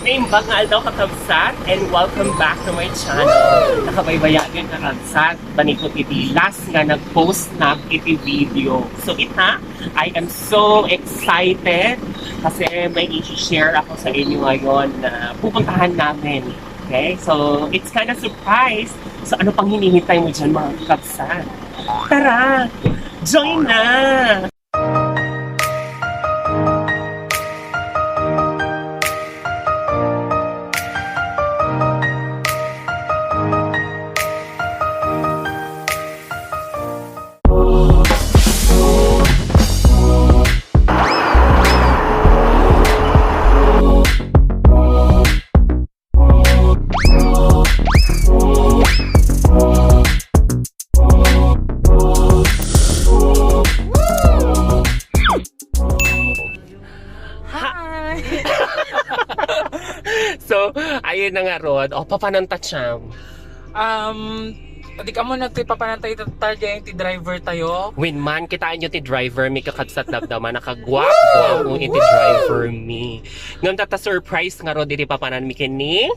Naimbag nga Aldaw Kakabsat and welcome back to my channel. Nakabaybayagan Kakabsat, Baniko TV. Last nga nag-post na iti video. So ita, I am so excited kasi may i-share ako sa inyo ngayon na pupuntahan namin. Okay? So it's kind of surprise. So ano pang hinihintay mo dyan mga Kakabsat? Tara! Join na! So, ayun na nga Rod. O, papananta siyam. Di ka mo nagtipapanantay tayo yung driver tayo. When man, kitaan nyo ti driver, may kakabsat labdama, nakagwap-gwap mo iti driver mi. Ngayon tata surprise nga Rod, iti papanan mi kini.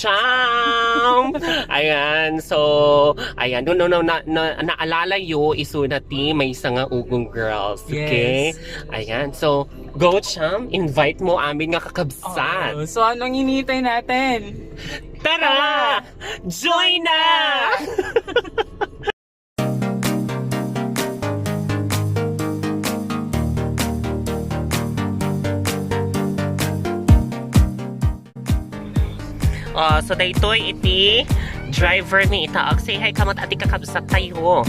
Cham! Ayan, so, ayan, no, naalala yo, iso na ti, may isa nga ugong girls, okay? Yes. Ayan, so, go Cham, invite mo amin nga kakabsat. Oh, so, anong hinihintay natin? Tara! JoinNa! So daytoy iti driver ni itaag say hi kamat ati kakabsat tayo.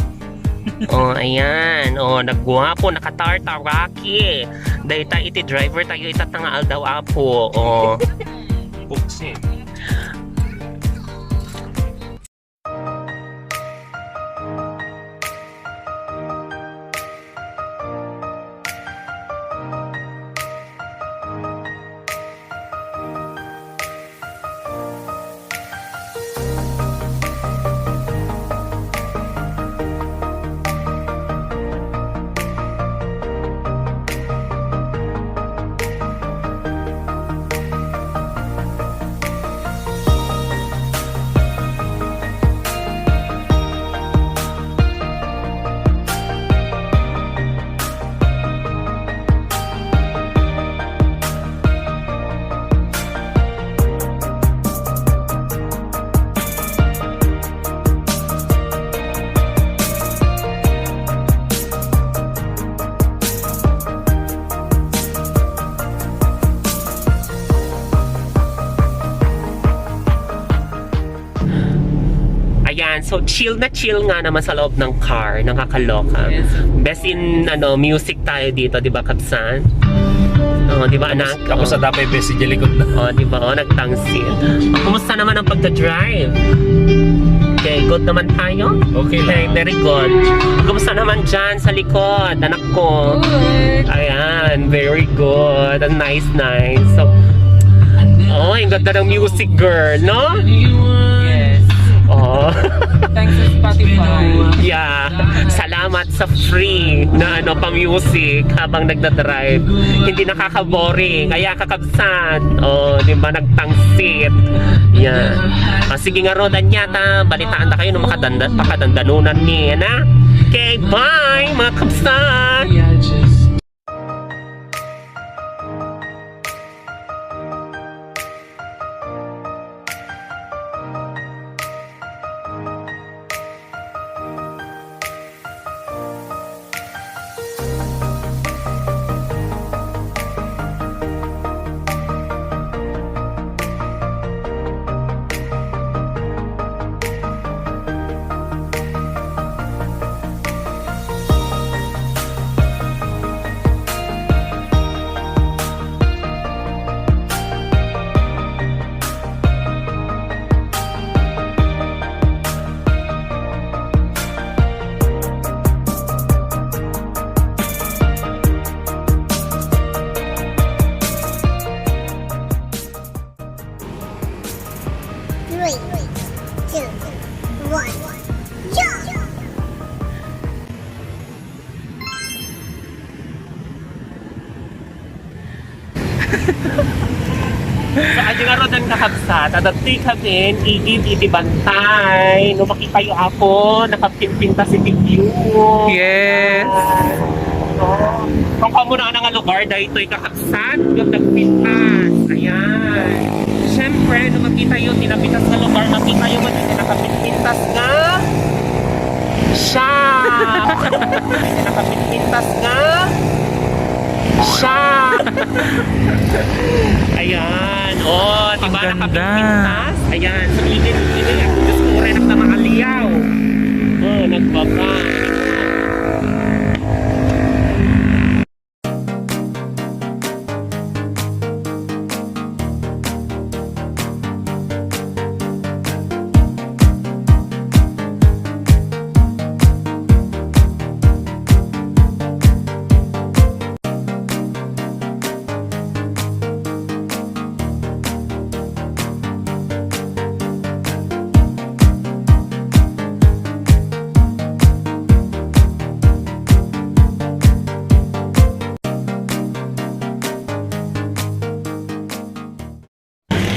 Ayan. Nagguwapo, nakatartaraki. Dayta iti driver tayo itatanga Aldaw apo. Buksin. Ayan, so chill na chill nga naman sa loob ng car, nakakaloka. Yes. Best in music tayo dito, 'di ba, Kabsat? Di ba anak? Ako sa dapay best si likod na. Di ba? Nagtangsil. Kumusta naman ang pagda-drive? Okay, good naman tayo? Okay lang. Very good. Kumusta naman dyan sa likod, anak ko? Good. Ayan, very good. Nice. So, ang ganda ng music, girl, no? Yes. Thanks sa Spotify. Yeah. Salamat sa free na pa-music habang nagdadrive. Hindi nakaka-boring. Kaya kakabsat. Di ba nagtangsit. Yeah. Sige nga Rodan yata. Balitaan na kayo nung makadandanunan niya na. Okay, bye mga kabsat. So, Agyamannak Kakabsat, adapti kami, iti bantay. No, makita yung ako, nakapinpinta si Tigyo. Yes. Kung kamuna nga lugar, dahil ito'y Kakabsat, yung nagpintas. Ayan. Siyempre, no makita yung tinapitas na lugar, makita yung nakapinpintas nga. Siya! Nakapinpintas nga. Siya! Ayan. Oh, diba Ang ganda. nakapinpintas? Ayan. So, ilin. Diyos ko, rin na makaliyaw. Oh, nagbaba.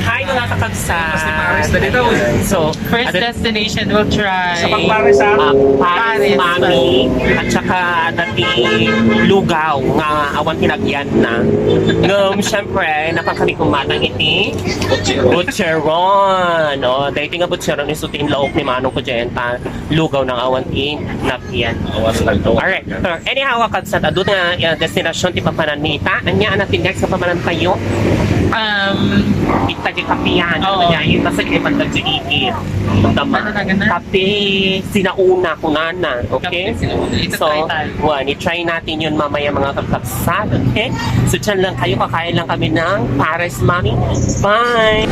Hi, mga kakabsat! So, First destination, we'll try. Paris, Paris, Mami, at saka dati lugaw nga awan pinagyan na. Siyempre, napakalikumatan iti Butcheron. No? Dahil nga Butcheron, isutin laok ni Manong Kujenta, lugaw ng awan pinagyan. Alright. Anyhow, kakabsat, doon nga destinasyon ti papananita. Anya natin next sa pamanan tayo? Kita di kapiyan. Oo. Yun nasa kinipandag di iit. Tama. Ano na ganun? Kape, sinauna ko na. Okay? Kape, sinauna. Ito So, try tayo. i-try natin yun mamaya mga kakabsat. Okay? So, dyan lang kayo. Kakain lang kami ng Paris Mami. Bye!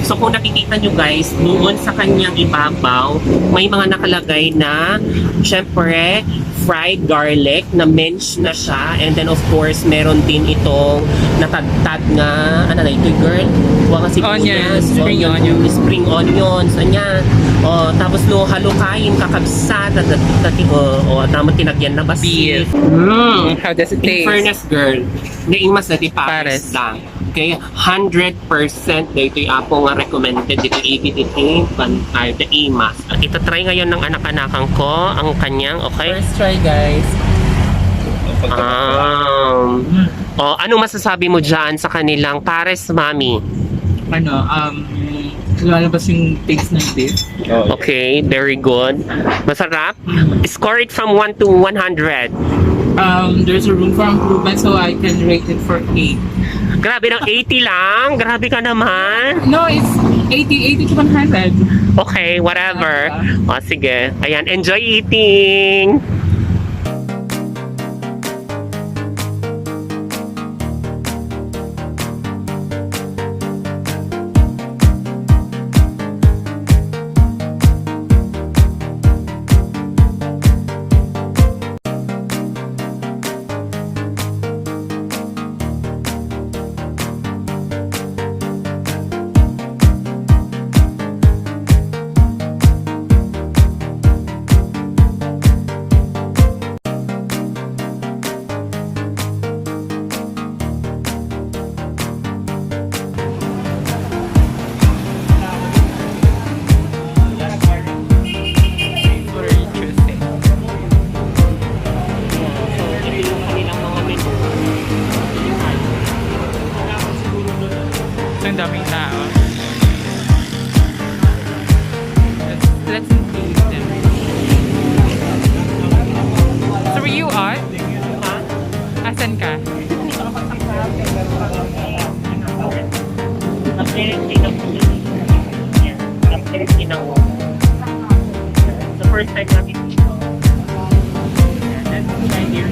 So kung nakikita nyo guys, doon sa kanyang ibabaw, may mga nakalagay na, syempre, fried garlic na minced na siya. And then of course, meron din itong natagtad nga, ano na ito girl? Huwag kasi Onions, spring onions. Spring onions, anya. O, tapos no, halukain, kakabsat, tama tinagyan na basil. Beef. How does it In taste? fairness girl, naing mas dati Pares. Pares lang. Okay, 100% dito yung apo nga recommended dito ibititin bantay the imas. At ito try ngayon ng anak-anakan ko ang kanyang, okay? First try, guys. Anong masasabi mo dyan sa kanilang Pares Mami? Lalabas yung taste ng beef. Okay, very good. Masarap? Score it from 1 to 100. There's a room for improvement, so I can rate it for 8. Grabe ng 80 lang. Grabe ka naman. No, it's 80 to 100. Okay, whatever. O, sige. Ayan, enjoy eating! Ang daming tao. Let's increase them. So were you on? Asan ka? The first time natin dito. Let's try here.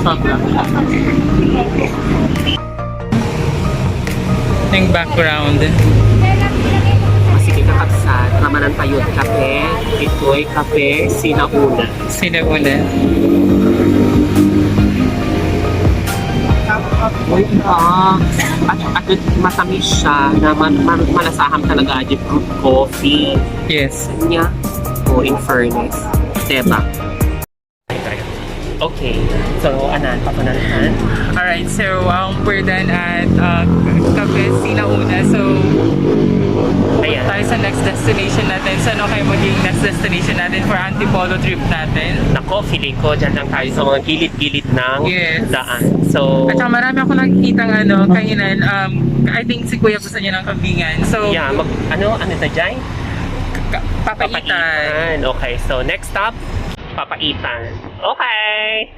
Sobra. Yung background. Sige kakabsat, naman ang tayot kape. Ito'y kape sinauna. Sinauna. At matamis siya na malasaham talaga yung fruit coffee. Yes. Niya, in fairness. Diba? Okay. So, anan, papanalahan. Alright, so we're done at Cafe Sinauna. So, Ayan. tayo sa next destination natin. So, ano kayo magiging next destination natin for Antipolo trip natin? Nako, feeling ko, dyan lang tayo sa mga gilid-gilid ng Yes. daan. So, At saka marami ako nakikita kainan. I think si Kuya gusto niya ng kambingan. So, yeah, ano na dyan? papaitan. Okay, so next stop, papaitan. Okay.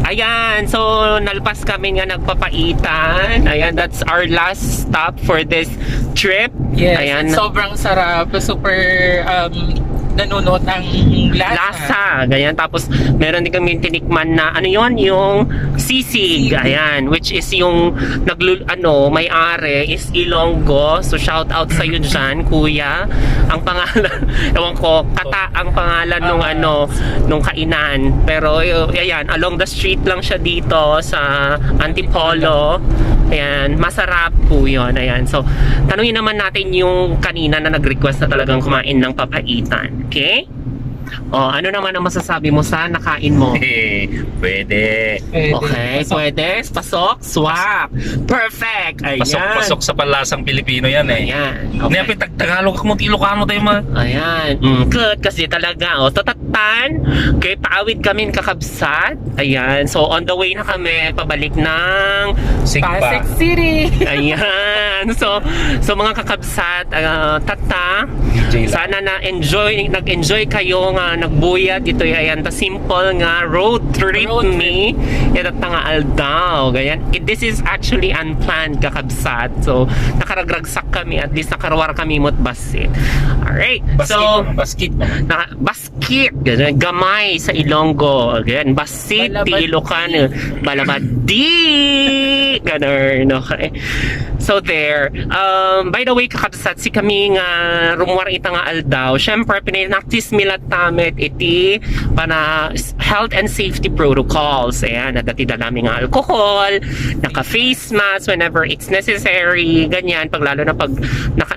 Ayan, so nalpas kami nga nagpapaitan. Ayan, that's our last stop for this trip. Yes, Ayan, sobrang sarap. Super nanunot ang lasa. Ganyan. Tapos meron din kami tinikman na ano yon, yung sisig. Ayan, which is yung may-ari is Ilonggo. So shout out sa iyo diyan, kuya. Ang pangalan, ewan ko, Kata ang pangalan nung kainan. Pero ayan, along the street lang siya dito sa Antipolo. Ayan, masarap po yun. Ayan, so tanungin naman natin yung kanina na nag-request na talagang kumain ng papaitan. Okay? Oh, ano naman ang masasabi mo sa nakain mo? Pwede. Okay, pwede. Pasok, swak. Perfect. Ayan. Pasok sa palasang Pilipino yan eh. Ayan. Okay. Okay. Tagalog mo, Ilocano tayo ma. Ayan. Good kasi talaga. O, tatatan. Okay, paawid kami ng Kakabsat. Ayan. So, on the way na kami, pabalik ng Sigpa. Pasig City. Ayan. So mga Kakabsat, tata, DJ lang. sana nag-enjoy kayo nga nagbuya dito. Ayan, ta simple nga road trip ni ito nga Aldaw. Ganyan. This is actually unplanned Kakabsat. So nakaragragsak kami, at least nakarawar kami mot basit. Alright. Basket. Basket. Ganyan, gamay sa Ilonggo. Ganyan, basit ti Ilocano. Balabadi. Ganun. Okay. So there. By the way, Kakabsat, si kami nga rumuwar ita nga Aldaw. Syempre, pinanaktis milat tamet iti para health and safety protocols. Ayan, nadatida namin nga alcohol, naka-face mask whenever it's necessary, ganyan. Lalo na pag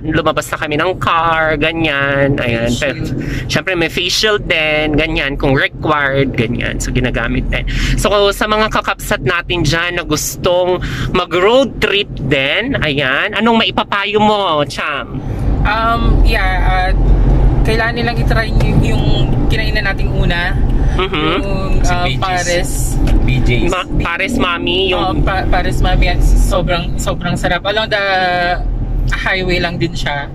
lumabas na kami ng car, ganyan. Ayan. Pero, syempre, may face shield din, ganyan, kung required, ganyan. So, ginagamit din. So, sa mga Kakabsat natin dyan na gustong mag-road trip din, ayan, anong maipapayo mo, Cham? Kailangan nilang itry yung kinainan nating una. Yung Si Pares. BJ's. Pares Mami, yung Pares Mami, at sobrang sarap. Along the highway lang din siya.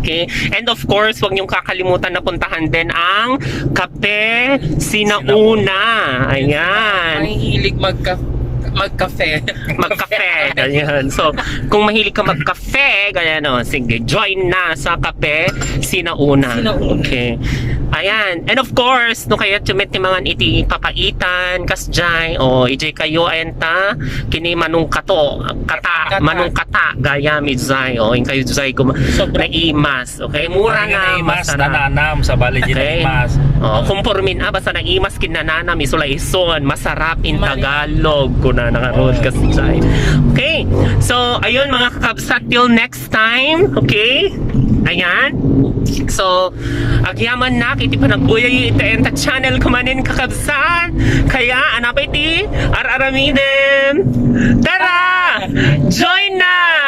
okay. And of course, huwag niyong kakalimutan na puntahan din ang Kape Sinauna. Ayan. May hilig magkafe. Magkape, ganyan. So, kung mahilig ka magkafe, ganyan, sige, join na sa Kape Sinauna. Okay. Ayan. And of course, no kayo tumit ni mga iti papaitan, kasjay, o ijay kayo enta, kini manung kata, manung kata, gaya midzay, o in kayo jay naimas. Okay, mura na, masarap. Nananam sa bali Okay. mas. Kumpormin basta naimas kinananam isulaison, masarap in Tagalog kuna naka-road kasjay. Okay. So, ayun mga Kakabsat, till next time. Okay? Ayan. So, Agyamannak iti panagbuya iti enta channel kumanin kakabsat. Kaya, anapay ti, araramiden. Tara! Join na!